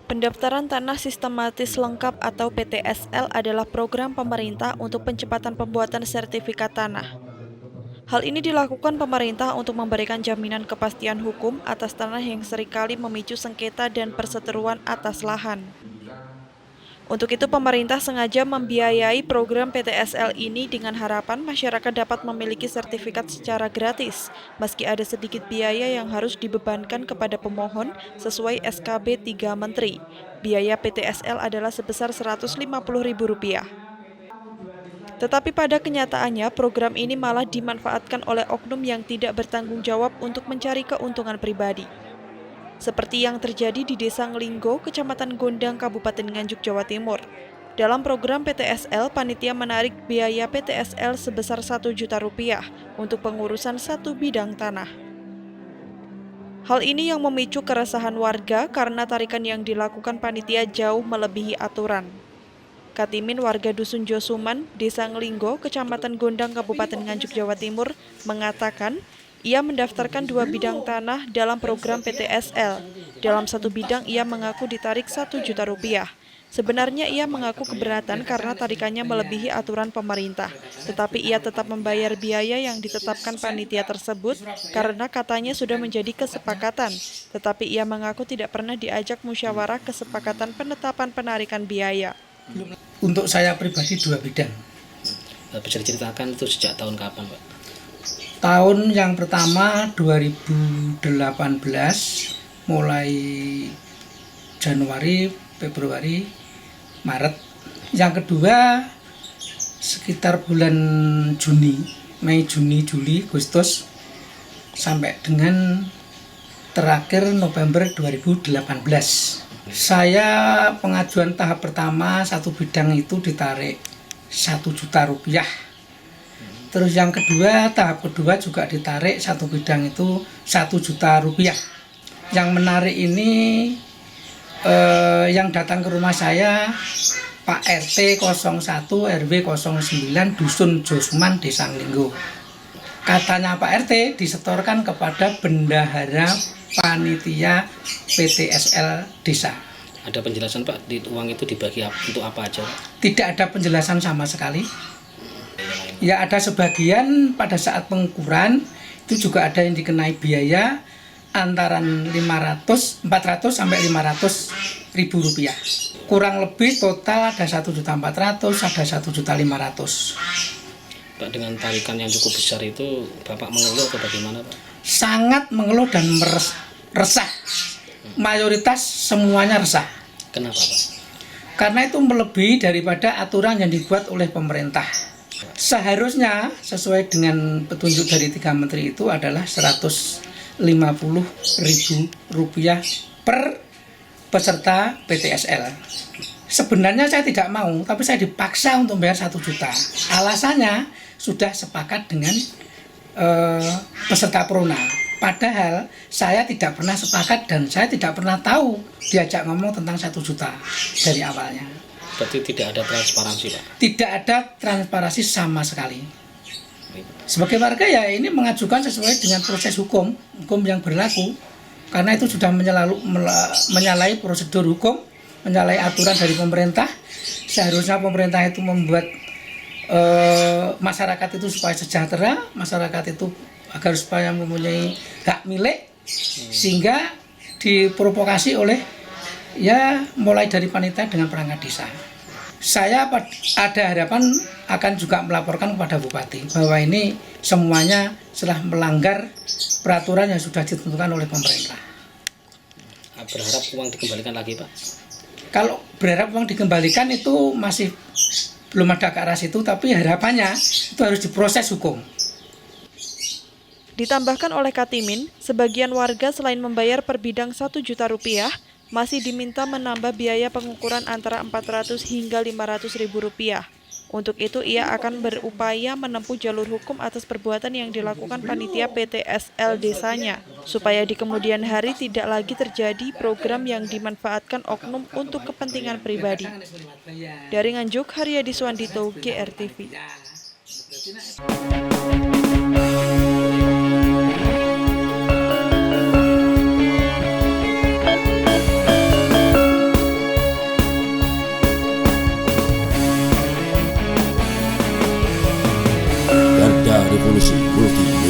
Pendaftaran tanah sistematis lengkap atau PTSL adalah program pemerintah untuk percepatan pembuatan sertifikat tanah. Hal ini dilakukan pemerintah untuk memberikan jaminan kepastian hukum atas tanah yang seringkali memicu sengketa dan perseteruan atas lahan. Untuk itu, pemerintah sengaja membiayai program PTSL ini dengan harapan masyarakat dapat memiliki sertifikat secara gratis, meski ada sedikit biaya yang harus dibebankan kepada pemohon sesuai SKB 3 Menteri. Biaya PTSL adalah sebesar Rp150.000. Tetapi pada kenyataannya, program ini malah dimanfaatkan oleh oknum yang tidak bertanggung jawab untuk mencari keuntungan pribadi. Seperti yang terjadi di Desa Ngelinggo, Kecamatan Gondang, Kabupaten Nganjuk, Jawa Timur. Dalam program PTSL, panitia menarik biaya PTSL sebesar Rp1.000.000 untuk pengurusan satu bidang tanah. Hal ini yang memicu keresahan warga karena tarikan yang dilakukan panitia jauh melebihi aturan. Katimin, warga Dusun Josuman, Desa Ngelinggo, Kecamatan Gondang, Kabupaten Nganjuk, Jawa Timur, mengatakan ia mendaftarkan 2 bidang tanah dalam program PTSL. Dalam satu bidang ia mengaku ditarik Rp1.000.000. Sebenarnya ia mengaku keberatan karena tarikannya melebihi aturan pemerintah. Tetapi ia tetap membayar biaya yang ditetapkan panitia tersebut karena katanya sudah menjadi kesepakatan. Tetapi ia mengaku tidak pernah diajak musyawarah kesepakatan penetapan penarikan biaya. Untuk saya pribadi 2 bidang. Bisa diceritakan itu sejak tahun kapan, Pak? Tahun yang pertama 2018, mulai Januari, Februari, Maret. Yang kedua sekitar bulan Juni, Mei, Juni, Juli, Agustus, sampai dengan terakhir November 2018. Saya pengajuan tahap pertama satu bidang itu ditarik Rp1.000.000. Terus yang kedua, tahap kedua juga ditarik satu bidang itu Rp1.000.000. Yang menarik ini yang datang ke rumah saya Pak RT 01 RW 09 Dusun Josuman, Desa Ngelinggo. Katanya Pak RT disetorkan kepada bendahara panitia PTSL desa. Ada penjelasan, Pak, uang itu dibagi untuk apa aja, Pak? Tidak ada penjelasan sama sekali. Ya, ada sebagian pada saat pengukuran itu juga ada yang dikenai biaya antaran 400 sampai Rp500.000. Kurang lebih total ada Rp1.400.000, ada Rp1.500.000. Pak, dengan tarikan yang cukup besar itu Bapak mengeluh atau bagaimana, Pak? Sangat mengeluh dan resah. Mayoritas semuanya resah. Kenapa, Pak? Karena itu melebihi daripada aturan yang dibuat oleh pemerintah. Seharusnya sesuai dengan petunjuk dari 3 menteri itu adalah Rp150.000 per peserta PTSL. Sebenarnya saya tidak mau, tapi saya dipaksa untuk bayar 1 juta. Alasannya sudah sepakat dengan peserta Prona. Padahal saya tidak pernah sepakat dan saya tidak pernah tahu diajak ngomong tentang 1 juta dari awalnya. Berarti tidak ada transparansi, Pak? Tidak ada transparansi sama sekali. Sebagai warga ya ini mengajukan sesuai dengan proses hukum yang berlaku. Karena itu sudah menyalahi prosedur hukum, menyalahi aturan dari pemerintah. Seharusnya pemerintah itu membuat masyarakat itu supaya sejahtera, masyarakat itu agar supaya mempunyai hak milik, sehingga diprovokasi oleh ya mulai dari panitia dengan perangkat desa. Saya ada harapan akan juga melaporkan kepada Bupati bahwa ini semuanya telah melanggar peraturan yang sudah ditentukan oleh pemerintah. Berharap uang dikembalikan lagi, Pak? Kalau berharap uang dikembalikan itu masih belum ada ke arah situ, tapi harapannya itu harus diproses hukum. Ditambahkan oleh Katimin, sebagian warga selain membayar per bidang Rp1.000.000, masih diminta menambah biaya pengukuran antara Rp400 hingga Rp500.000. Untuk itu, ia akan berupaya menempuh jalur hukum atas perbuatan yang dilakukan panitia PTSL desanya, supaya di kemudian hari tidak lagi terjadi program yang dimanfaatkan oknum untuk kepentingan pribadi. Dari Nganjuk, Haryadi Suwandito, GRTV. Revolusi Multi.